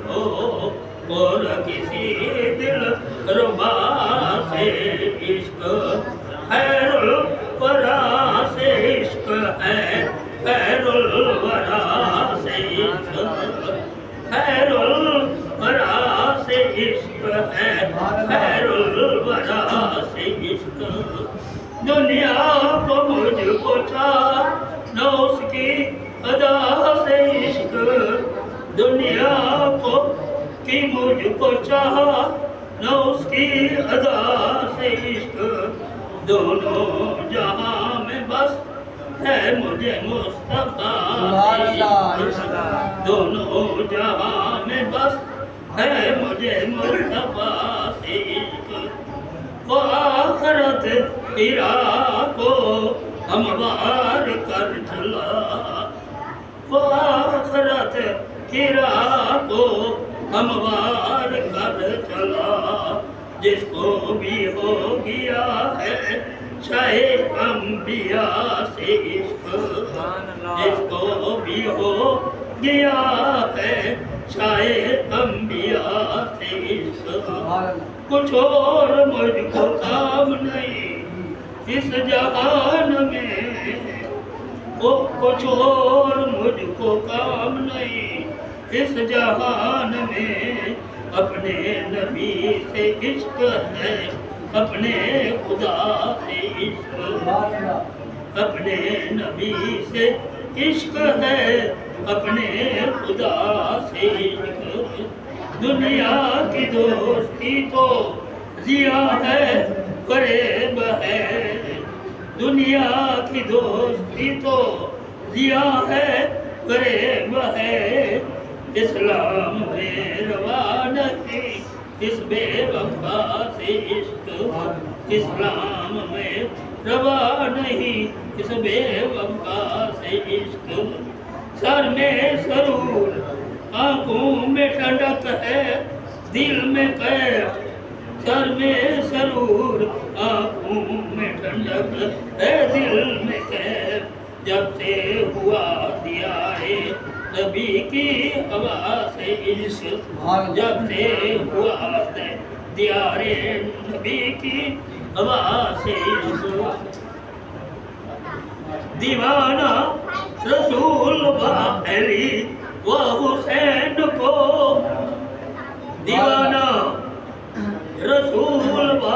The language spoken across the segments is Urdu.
ہو اور کسی دل ربا سے عشق خیر الورا سے عشق ہے خیر الورا سے عشق خیر الورا سے عشق ہے خیر الورا سے عشق دنیا کو مجھ کو چاہ نہ اس کی ادا سے عشق دنیا کو کی مجھ کو چاہا نہ اس کی ادا سے عشق دونوں جہاں میں بس ہے مجھے مصطفیٰ سے عشق دونوں جہاں میں بس ہے مجھے مصطفیٰ سے عشق وہ آخرت کی راہ کو ہموار کر چلا وہ آخرت کی راہ کو ہموار کر چلا جس کو بھی ہو گیا ہے شاہ انبیاء سے عشق جس کو بھی ہو گیا ہے شاہ انبیاء سے عشق کچھ اور مجھ کو کام نہیں اس جہان میں وہ کچھ اور مجھ کو کام نہیں اس جہان میں اپنے نبی سے عشق ہے اپنے خدا سے عشق اپنے نبی سے عشق ہے اپنے خدا سے عشق دنیا کی دوستی تو ضیا ہے فریب ہے دنیا کی دوستی تو ضیا ہے فریب ہے اسلام میں روا نہیں اس بے وفا سے عشق اسلام میں روا نہیں اس بے وفا سے عشق سر میں سرور آنکھوں میں ٹھنڈک ہے دل میں کیف سر میں سرور آنکھوں میں ٹھنڈک ہے دل میں کیف جب سے ہوا دیارے نبی کی ہوا سے عشق جب سے ہوا دیارے نبی کی ہوا سے عشق دیوانہ رسول و علی و حسین کو دیوانہ رسول و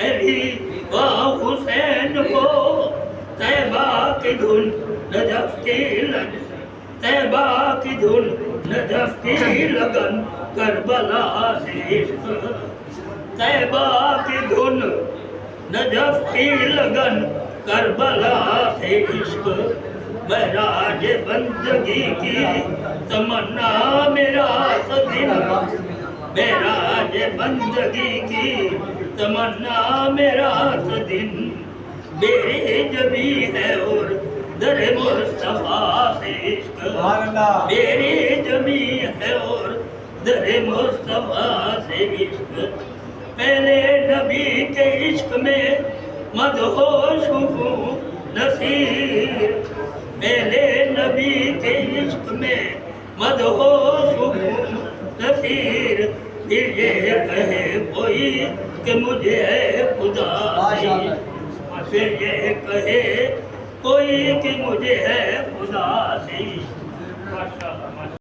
علی و حسین کو طیبہ کی دھن نجف کی لگن طیبہ کی دھن نجف کی لگن کربلا سے عشق طیبہ کی دھن نجف کی لگن کربلا سے عشق معراج بندگی کی تمنا میرا دل معراج بندگی کی تمنا میرا دن میرے جبی ہے اور در مصطفیٰ سے عشق میرے جبی ہے اور در مصطفیٰ سے عشق پہلے نبی کے عشق میں مدہوش ہوں نصیر پہلے نبی کے عشق میں مدہوش ہوں نصیر پھر یہ کہے کوئی کہ مجھے ہے خدا سے پھر یہ کہے کوئی کہ مجھے ہے خدا سے